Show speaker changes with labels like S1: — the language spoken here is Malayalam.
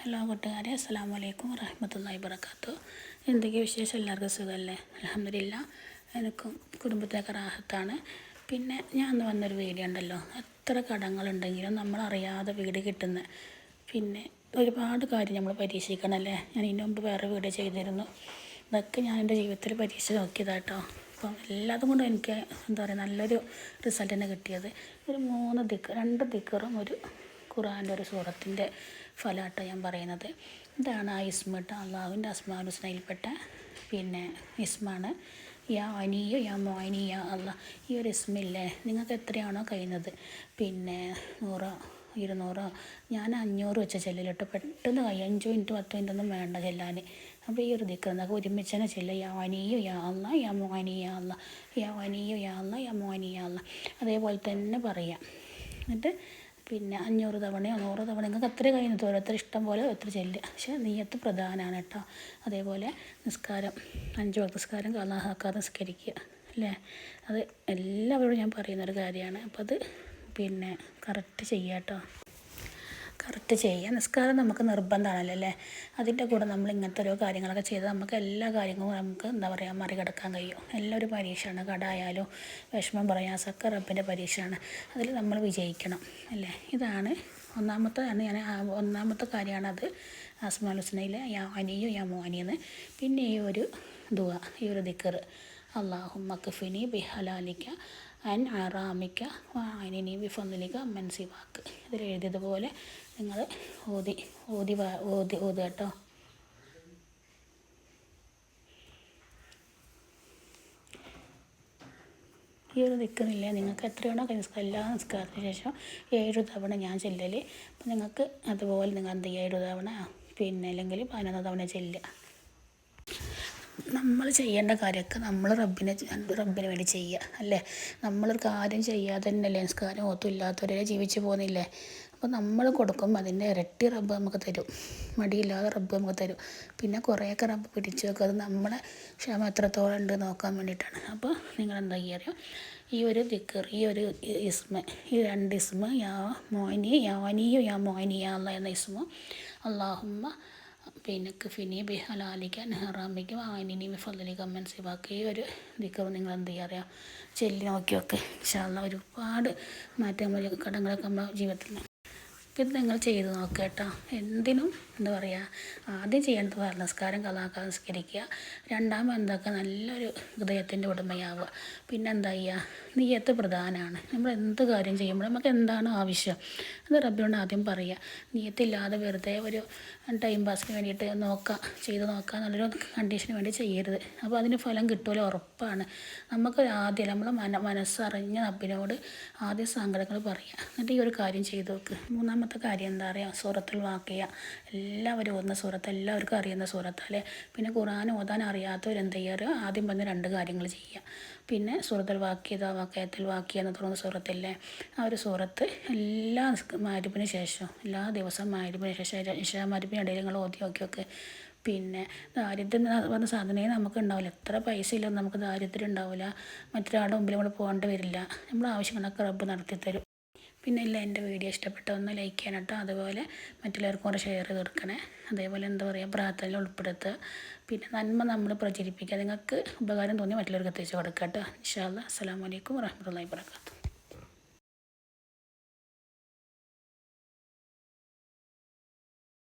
S1: ഹലോ കൂട്ടുകാരെ, അസ്സലാമു അലൈക്കും വറഹ്മത്തുള്ളാഹി വബറകാതുഹു. എന്തൊക്കെ വിശേഷം? എല്ലാവർക്കും സുഖമല്ലേ? അൽഹംദുലില്ലാ, എനിക്കും കുടുംബത്തിനൊക്കെ റാഹത്താണ്. പിന്നെ ഞാൻ അന്ന് വന്നൊരു വീഡിയോ ഉണ്ടല്ലോ, എത്ര കടങ്ങളുണ്ടെങ്കിലും നമ്മളറിയാതെ വീട് കിട്ടുന്ന, പിന്നെ ഒരുപാട് കാര്യം നമ്മൾ പരീക്ഷിക്കണമല്ലേ. ഞാൻ ഇതിന് മുമ്പ് വേറെ വീഡിയോ ചെയ്തിരുന്നു. ഇതൊക്കെ ഞാൻ എൻ്റെ ജീവിതത്തിൽ പരീക്ഷിച്ച് നോക്കിയതാട്ടോ. അപ്പം എല്ലാതും കൊണ്ടും എനിക്ക് എന്താ പറയുക, നല്ലൊരു റിസൾട്ട് തന്നെ കിട്ടിയത്. ഒരു 2 ദിക്കറും ഒരു ഖുർആൻ്റെ ഒരു സൂറത്തിൻ്റെ ഫലാട്ടോ ഞാൻ പറയുന്നത്. ഇതാണ് ആ ഇസ്മ കേട്ടോ, അള്ളാഹുവിൻ്റെ അസ്മാഉൽ ഹുസ്നയിൽപ്പെട്ട പിന്നെ ഇസ്മാണ്. യാ അനിയോ യാ മോയിനി യാ അള്ളാഹ്. ഈ ഒരു ഇസ്മില്ലേ, നിങ്ങൾക്ക് എത്രയാണോ കഴിയുന്നത്, പിന്നെ 100 200, ഞാൻ 500 വെച്ച ചെല്ലലിട്ട് പെട്ടെന്ന് 5 മിനിറ്റ് 10 മിനിറ്റ് ഒന്നും വേണ്ട ചെല്ലാൻ. അപ്പോൾ ഈ ഒരു ദിക്ർ എന്നൊക്കെ ഒരുമിച്ച് തന്നെ ചെല്ലുക. യാ അനിയോ യാ അള്ളാഹ് യാ മോയിനി യാ അള്ളാഹ്, യാ അനിയോ യാ അള്ളാഹ് യാ മോയിനി യാ അള്ളാഹ്. അതേപോലെ തന്നെ പറയാം. എന്നിട്ട് പിന്നെ 500 തവണയോ 100 തവണ നിങ്ങൾക്ക് എത്ര കഴിയുന്നത് ഓരോരുത്തർ ഇഷ്ടം പോലെ എത്ര ചെല്ലുക. പക്ഷേ നീയത്ത് പ്രധാനമാണ് കേട്ടോ. അതേപോലെ നിസ്കാരം, 5 വക്ത് നിസ്കാരം ഖളാഹാക്കാതെ നിസ്കരിക്കുക അല്ലേ, അത് എല്ലാവരോടും ഞാൻ പറയുന്നൊരു കാര്യമാണ്. അപ്പോൾ അത് പിന്നെ കറക്റ്റ് ചെയ്യുക കേട്ടോ, കറക്റ്റ് ചെയ്യുക. നിസ്കാരം നമുക്ക് നിർബന്ധമാണല്ലോ അല്ലേ. അതിൻ്റെ കൂടെ നമ്മൾ ഇങ്ങനത്തെ ഓരോ കാര്യങ്ങളൊക്കെ ചെയ്ത് നമുക്ക് എല്ലാ കാര്യങ്ങളും നമുക്ക് എന്താ പറയുക മറികടക്കാൻ കഴിയും. എല്ലാം ഒരു പരീക്ഷയാണ്. കടായാലും വിഷമം പ്രയാസമൊക്കെ റബ്ബിൻ്റെ പരീക്ഷയാണ്. അതിൽ നമ്മൾ വിജയിക്കണം അല്ലേ. ഇതാണ് ഒന്നാമത്തെ കാര്യമാണത്, അസ്മാഉൽ ഹുസ്നയിലെ യാ അനിയോ യാ മോനിന്ന്. പിന്നെ ഈ ഒരു ദുആ, ഈ ഒരു ദിക്ർ, അല്ലാഹുമ്മ ക്ഫിനി ബിഹലാലിക അൻ ഹറാമിക വഅനിനി ബിഫദ്ലിക അമ്മൻ സിവാക്ക്. ഇതിൽ എഴുതിയതുപോലെ നിങ്ങൾ ഓതി കേട്ടോ. ഈ ഒരു ദിക്റില്ലേ, നിങ്ങൾക്ക് എത്രയാണോ എല്ലാ നിസ്കാരത്തിന് ശേഷം 7 തവണ ഞാൻ ചെല്ലൽ. അപ്പം നിങ്ങൾക്ക് അതുപോലെ നിങ്ങൾ എന്ത് ചെയ്യുക, 7 തവണ പിന്നെ അല്ലെങ്കിൽ 11 തവണ ചെല്ലുക. നമ്മൾ ചെയ്യേണ്ട കാര്യമൊക്കെ നമ്മൾ റബ്ബിന് വേണ്ടി ചെയ്യുക അല്ലേ. നമ്മളൊരു കാര്യം ചെയ്യാതെ തന്നെയല്ലേ നിസ്കാരം ഓത്തും ഇല്ലാത്തവരെ ജീവിച്ച് പോകുന്നില്ലേ. അപ്പോൾ നമ്മൾ കൊടുക്കുമ്പോൾ അതിൻ്റെ ഇരട്ടി റബ്ബ് നമുക്ക് തരും, മടിയില്ലാതെ റബ്ബ് നമുക്ക് തരും. പിന്നെ കുറേയൊക്കെ റബ്ബ് പിടിച്ച് വെക്കുക, അത് നമ്മളെ ക്ഷമ എത്രത്തോളം ഉണ്ട് നോക്കാൻ വേണ്ടിയിട്ടാണ്. അപ്പോൾ നിങ്ങൾ എന്താ ചെയ്യുക, ഈ ഒരു ദിക്ർ, ഈ ഒരു ഇസ്മ, ഈ 2 ഇസ്മ, യാ മോയിനി യാ അനിയോ യാ മോയിനി യാ അള്ളാഹ് എന്ന ഇസ്മ, അല്ലാഹുമ്മ പിന്നെ ക്ഫിനി ബിഹലാലിക അൻ ഹറാമിക വഅനിനി ബിഫദ്ലിക അമ്മൻ സിവാക്ക്. ഈ ഒരു ദിക്ർ നിങ്ങൾ എന്ത് ചെയ്യുക അറിയാം, ചെല്ലി നോക്കിയൊക്കെ ഇൻഷാ അള്ളാഹ് ഒരുപാട് മാറ്റം വരും കടങ്ങളൊക്കെ നമ്മുടെ ജീവിതത്തിൽ. ഇത് നിങ്ങൾ ചെയ്ത് നോക്കുക കേട്ടോ. എന്തിനും എന്താ പറയുക, ആദ്യം ചെയ്യേണ്ടത് നിസ്കാരം ഖളാക്കാതെ നിസ്കരിക്കുക. രണ്ടാമത് എന്താക്കുക, നല്ലൊരു ഹൃദയത്തിൻ്റെ ഉടമയാവുക. പിന്നെ എന്താ ചെയ്യുക, നിയ്യത്ത് പ്രധാനമാണ്. നമ്മൾ എന്ത് കാര്യം ചെയ്യുമ്പോൾ നമുക്ക് എന്താണ് ആവശ്യം അത് റബ്ബിനോട് ആദ്യം പറയുക. നിയ്യത്തില്ലാതെ വെറുതെ ഒരു ടൈം പാസിന് വേണ്ടിയിട്ട് ചെയ്ത് നോക്കുക എന്നുള്ളൊരു കണ്ടീഷന് വേണ്ടി ചെയ്യരുത്. അപ്പോൾ അതിന് ഫലം കിട്ടുമല്ലോ, ഉറപ്പാണ്. നമുക്ക് ആദ്യം നമ്മൾ മനസ്സറിഞ്ഞ റബ്ബിനോട് ആദ്യം സങ്കടങ്ങൾ പറയുക. എന്നിട്ട് ഈ ഒരു കാര്യം ചെയ്ത് നോക്ക്. മൂന്നാമത്തെ കാര്യം എന്താ പറയുക, സൂറത്തുൽ വാഖിയ. എല്ലാവരും ഓതുന്ന സൂറത്ത്, എല്ലാവർക്കും അറിയുന്ന സൂറത്തല്ലേ. പിന്നെ ഖുർആൻ ഓതാൻ അറിയാത്തവരെന്ത് ചെയ്യുക, ആദ്യം പറഞ്ഞ 2 കാര്യങ്ങൾ ചെയ്യുക. പിന്നെ സൂറത്തുൽ വാഖിയത്തുൽ വാഖിയ എന്ന് തുടങ്ങുന്ന സൂറത്തില്ലേ, ആ ഒരു സൂറത്ത് എല്ലാ മഗ്‌രിബിന് ശേഷം, എല്ലാ ദിവസവും മഗ്‌രിബിന് ശേഷം ഇശാ മഗ്‌രിബിന് ഇടയിൽ നിങ്ങൾ ഓതി നോക്കിയൊക്കെ. പിന്നെ ദാരിദ്ര്യം എന്ന് പറഞ്ഞ സാധനമേ നമുക്ക് ഉണ്ടാവില്ല. എത്ര പൈസ ഇല്ലെന്ന് നമുക്ക് ദാരിദ്ര്യം ഉണ്ടാവില്ല. മറ്റൊരാളുടെ മുമ്പിൽ നമ്മൾ പോകേണ്ടി വരില്ല. നമ്മുടെ ആവശ്യങ്ങളൊക്കെ റബ്ബ് നടത്തി തരും. പിന്നെ ഇല്ല, എൻ്റെ വീഡിയോ ഇഷ്ടപ്പെട്ട ഒന്ന് ലൈക്ക് ചെയ്യണം കേട്ടോ. അതുപോലെ മറ്റുള്ളവർക്കും കൂടെ ഷെയർ ചെയ്ത് കൊടുക്കണേ. അതേപോലെ എന്താ പറയുക, പ്രാർത്ഥനയിൽ ഉൾപ്പെടുത്തുക. പിന്നെ നന്മ നമ്മൾ പ്രചരിപ്പിക്കുക. നിങ്ങൾക്ക് ഉപകാരം തോന്നി മറ്റുള്ളവർക്ക് എത്തിച്ച് കൊടുക്കുക കേട്ടോ. ഇൻഷാ അല്ലാഹ്. അസ്സലാമു അലൈക്കും വറഹ്മത്തുള്ളാഹി വബറകാതുഹു.